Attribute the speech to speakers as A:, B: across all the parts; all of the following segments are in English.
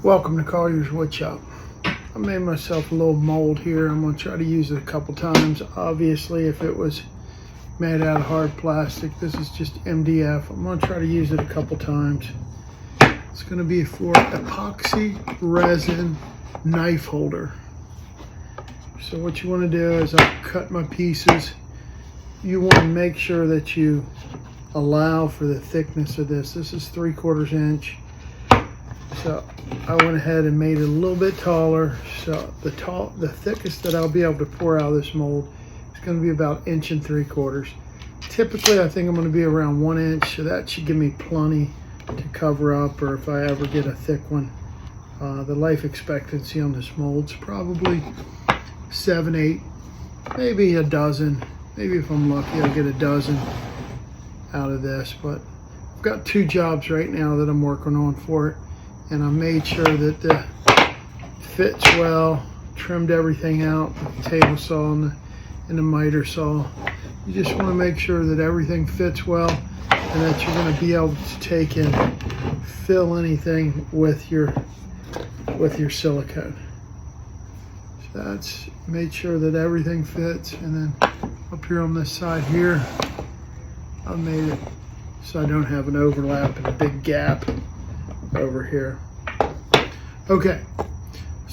A: Welcome to Collier's Woodshop. I made myself a little mold here. I'm going to try to use it a couple times. Obviously, if it was made out of hard plastic, this is just MDF. I'm going to try to use it a couple times. It's going to be for epoxy resin knife holder. So what you want to do is I'll cut my pieces. You want to make sure that you allow for the thickness of this. This is 3/4 inch. So I went ahead and made it a little bit taller. So the thickest that I'll be able to pour out of this mold is going to be about 1 3/4. Typically, I think I'm going to be around 1 inch, so that should give me plenty to cover up, or if I ever get a thick one. The life expectancy on this mold's probably 7, 8, maybe a dozen. Maybe if I'm lucky, I'll get a dozen out of this. But I've got 2 jobs right now that I'm working on for it. And I made sure that the fits well, trimmed everything out, the table saw and the miter saw. You just want to make sure that everything fits well and that you're going to be able to take and fill anything with your silicone. So that's made sure that everything fits. And then up here on this side here, I made it so I don't have an overlap and a big gap over here. Okay,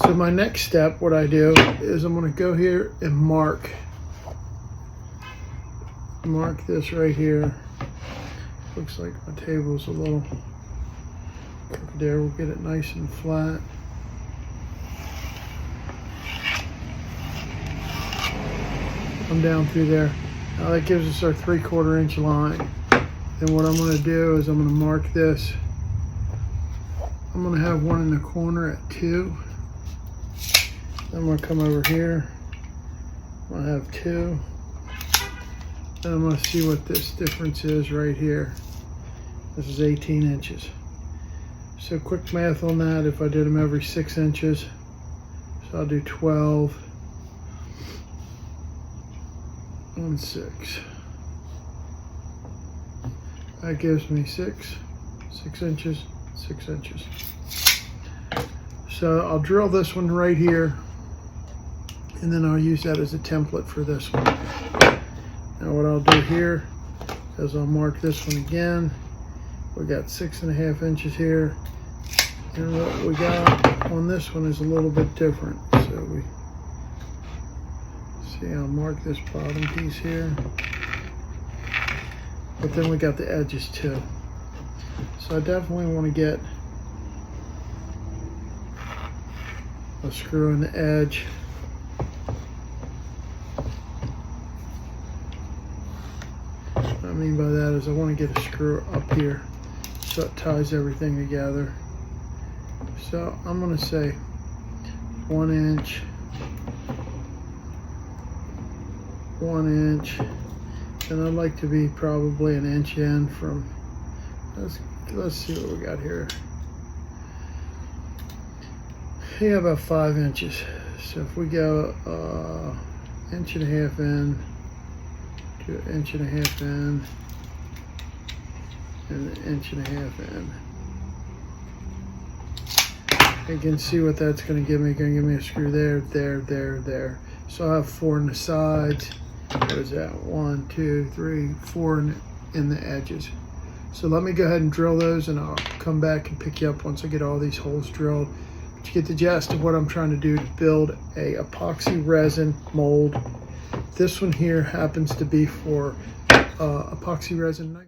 A: so my next step, what I do is I'm going to go here and mark this right here. Looks like my table's a little crooked there. We'll get it nice and flat. Come down through there. Now that gives us our 3/4 inch line. Then what I'm going to do is I'm going to mark this. I'm going to have one in the corner at 2. Then I'm going to come over here. I'm going to have 2. Then I'm going to see what this difference is right here. This is 18 inches. So quick math on that, if I did them every 6 inches, so I'll do 12 on 6. That gives me 6 inches. 6 inches. So I'll drill this one right here, and then I'll use that as a template for this one. Now what I'll do here is I'll mark this one again. We got 6.5 inches here, and what we got on this one is a little bit different. So we see, I'll mark this bottom piece here, but then we got the edges too. So I definitely want to get a screw in the edge. What I mean by that is I want to get a screw up here so it ties everything together. So I'm going to say 1 inch, 1 inch, and I'd like to be probably 1 inch in from. Let's see what we got here. Yeah, about 5 inches. So if we go 1.5 inches in to 1.5 inches in and 1.5 inches in, you can see what that's going to give me. Going to give me a screw there, there. So I'll have 4 on the sides. What is that? 1, 2, 3, 4 in the edges. So let me go ahead and drill those, and I'll come back and pick you up once I get all these holes drilled. But you get the gist of what I'm trying to do to build a epoxy resin mold. This one here happens to be for epoxy resin knife.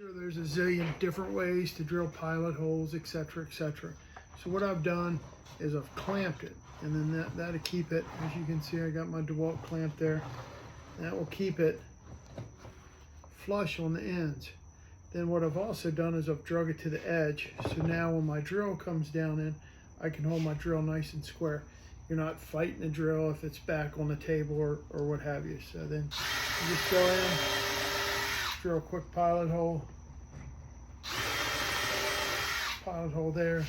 A: Sure, there's a zillion different ways to drill pilot holes, etc., etc. So what I've done is I've clamped it, and then that'll keep it. As you can see, I got my DeWalt clamp there. That will keep it flush on the ends. Then what I've also done is I've drug it to the edge. So now when my drill comes down in, I can hold my drill nice and square. You're not fighting the drill if it's back on the table or what have you. So then you just go in, drill a quick pilot hole there.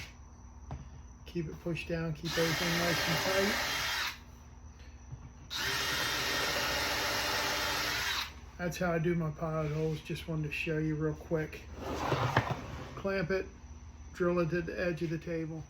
A: Keep it pushed down, keep everything nice and tight. That's how I do my pilot holes. Just wanted to show you real quick. Clamp it, drill it to the edge of the table.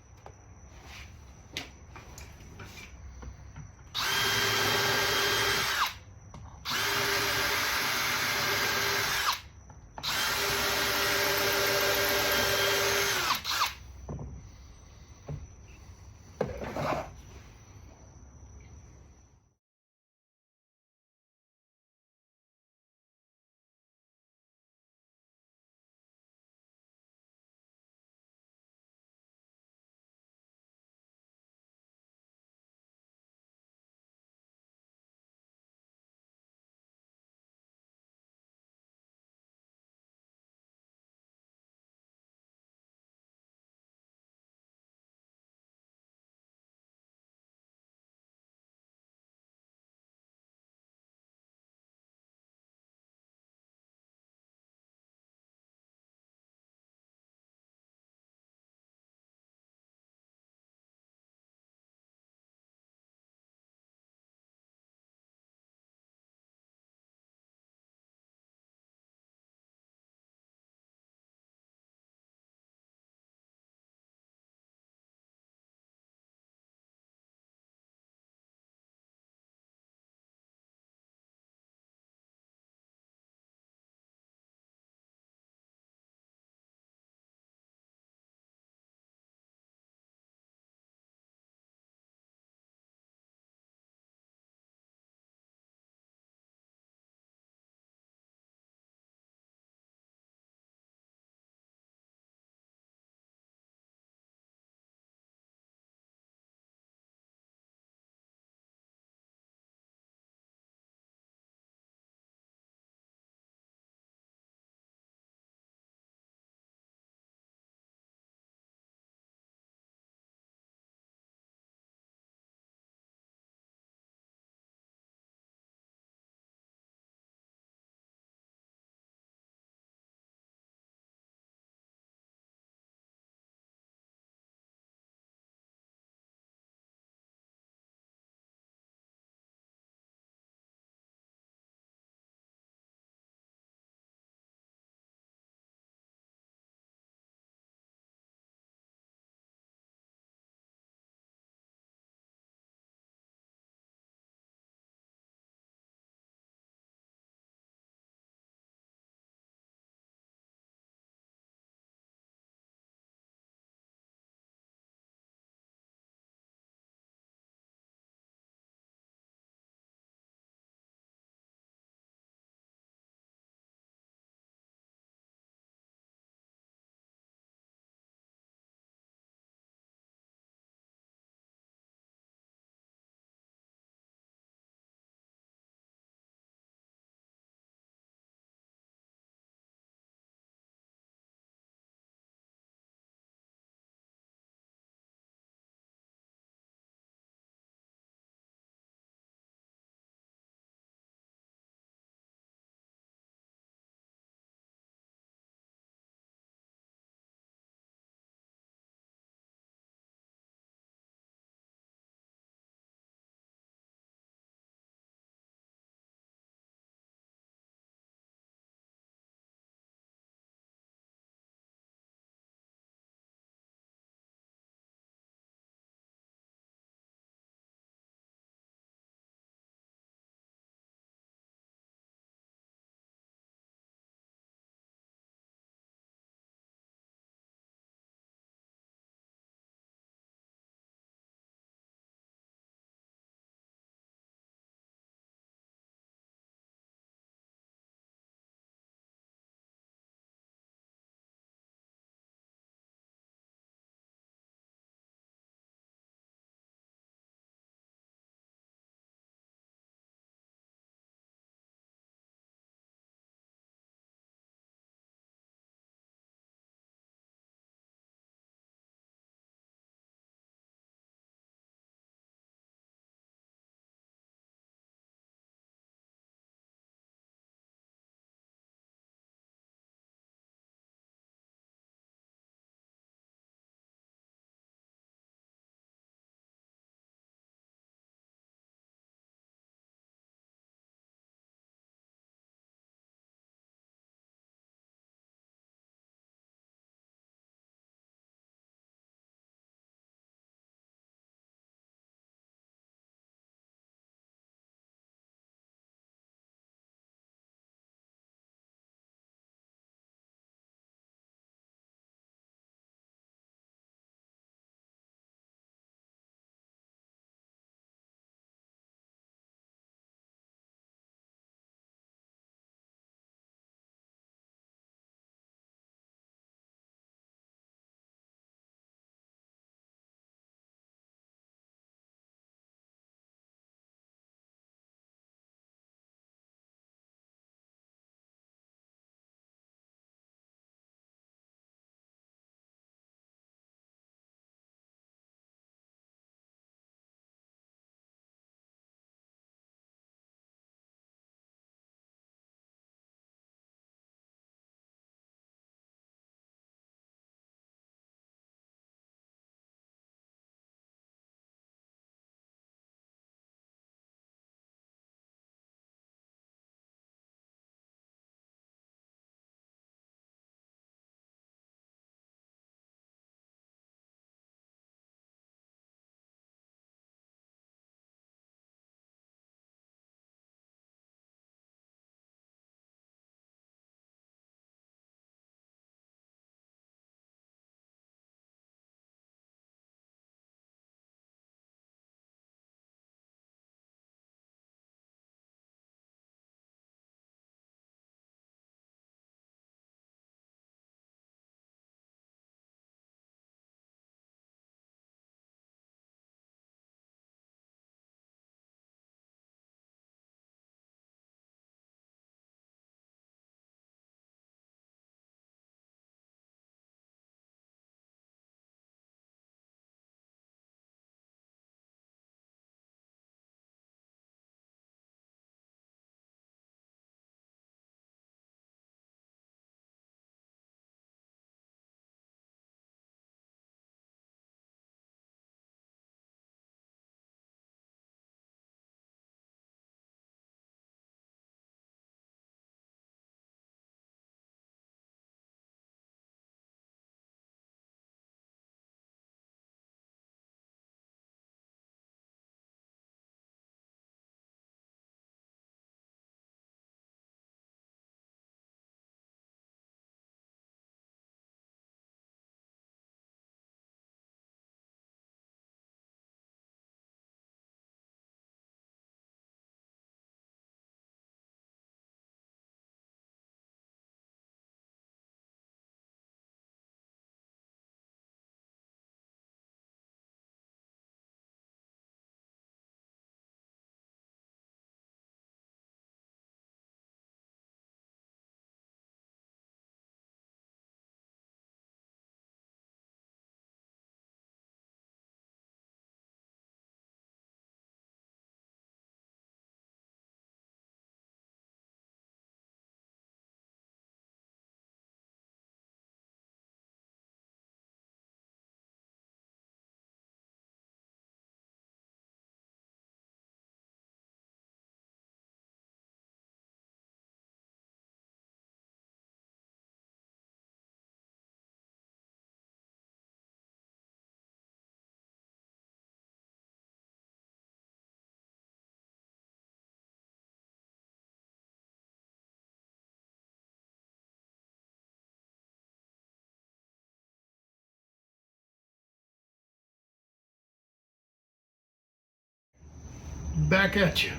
A: back at you.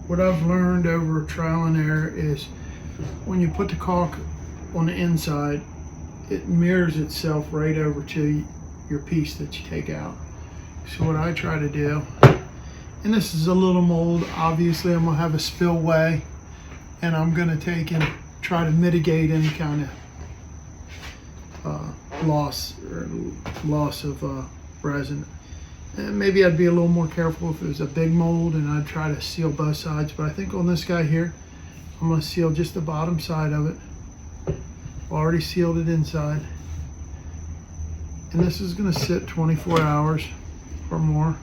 A: What I've learned over trial and error is when you put the caulk on the inside, it mirrors itself right over to your piece that you take out. So what I try to do, and this is a little mold, obviously I'm gonna have a spillway, and I'm gonna take and try to mitigate any kind of loss of resin. And maybe I'd be a little more careful if it was a big mold, and I'd try to seal both sides. But I think on this guy here, I'm gonna seal just the bottom side of it. Already sealed it inside. And this is gonna sit 24 hours or more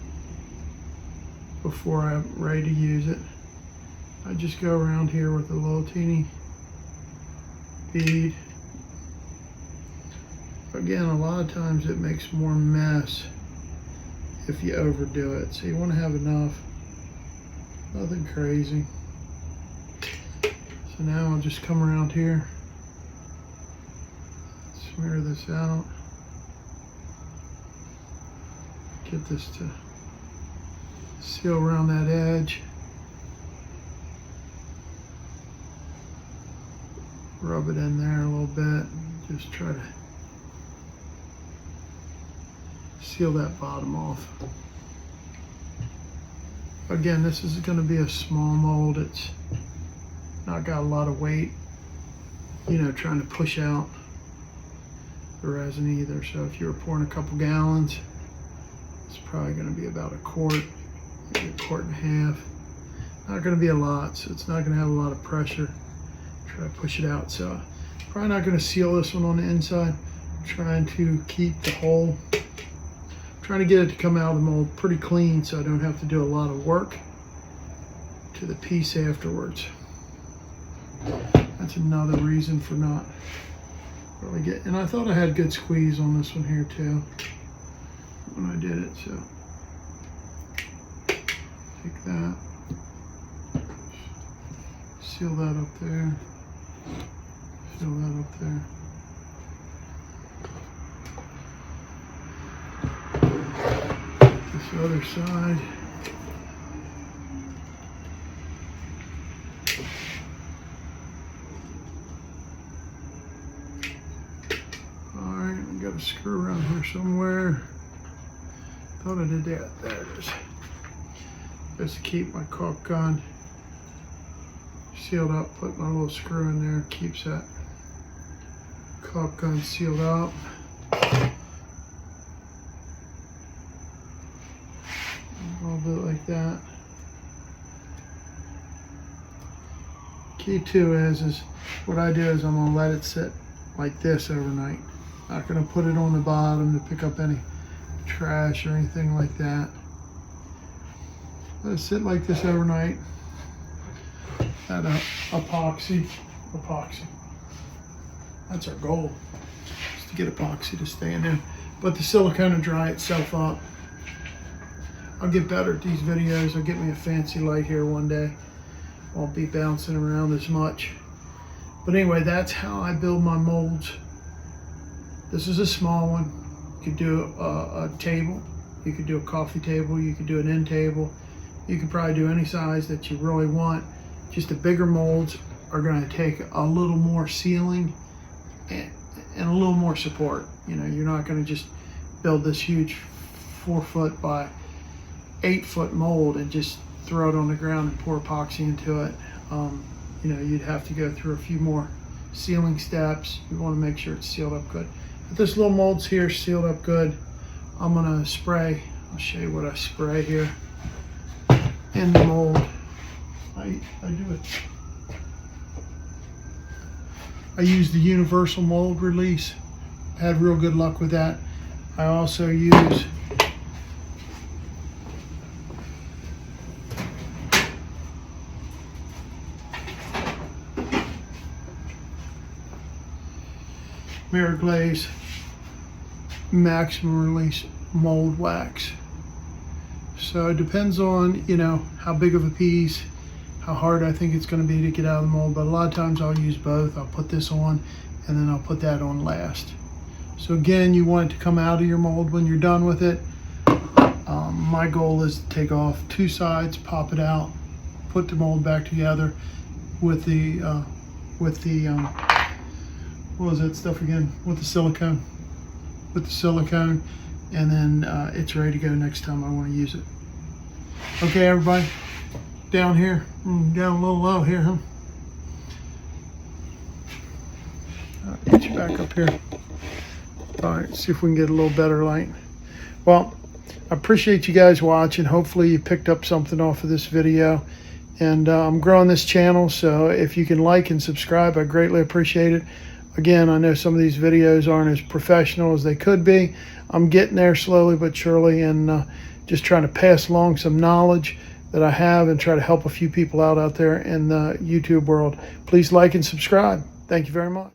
A: before I'm ready to use it. I just go around here with a little teeny bead. Again, a lot of times it makes more mess if you overdo it. So you want to have enough, nothing crazy. So now I'll just come around here, smear this out, get this to seal around that edge. Rub it in there a little bit, just try to seal that bottom off. Again, this is going to be a small mold. It's not got a lot of weight, you know, trying to push out the resin either. So if you were pouring a couple gallons, it's probably going to be about a quart, maybe a quart and a half. Not going to be a lot, so it's not going to have a lot of pressure. Try to push it out. So probably not going to seal this one on the inside. I'm trying to keep the hole, trying to get it to come out of the mold pretty clean so I don't have to do a lot of work to the piece afterwards. That's another reason for not really getting, and I thought I had good squeeze on this one here too when I did it, so take that, seal that up there, seal that up there. This other side. Alright, I got a screw around here somewhere. Thought I did that. There it is. Just to keep my caulk gun sealed up, put my little screw in there, keeps that caulk gun sealed up. I'll do it like that. Key two is what I do is I'm gonna let it sit like this overnight. Not gonna put it on the bottom to pick up any trash or anything like that. Let it sit like this overnight. That epoxy. That's our goal, is to get epoxy to stay in there. But the silicone will dry itself up. I'll get better at these videos. I'll get me a fancy light here one day. Won't be bouncing around as much. But anyway, that's how I build my molds. This is a small one. You could do a table. You could do a coffee table. You could do an end table. You could probably do any size that you really want. Just the bigger molds are going to take a little more sealing and a little more support. You know, you're not going to just build this huge 4 foot by 8 foot mold and just throw it on the ground and pour epoxy into it. You know, you'd have to go through a few more sealing steps. You want to make sure it's sealed up good. But this little mold's here sealed up good. I'm gonna spray. I'll show you what I spray here in the mold. I do it. I use the universal mold release. Had real good luck with that. I also use Mirror Glaze maximum release mold wax. So it depends on, you know, how big of a piece, how hard I think it's going to be to get out of the mold, but a lot of times I'll use both. I'll put this on and then I'll put that on last. So again, you want it to come out of your mold when you're done with it. My goal is to take off 2 sides, pop it out, put the mold back together with the what was that stuff again? With the silicone. And then it's ready to go next time I want to use it. Okay, everybody, down here, down a little low here, huh? I'll get you back up here. All right, see if we can get a little better light. Well, I appreciate you guys watching. Hopefully you picked up something off of this video. And I'm growing this channel, so if you can like and subscribe, I greatly appreciate it. Again, I know some of these videos aren't as professional as they could be. I'm getting there slowly but surely, and just trying to pass along some knowledge that I have and try to help a few people out there in the YouTube world. Please like and subscribe. Thank you very much.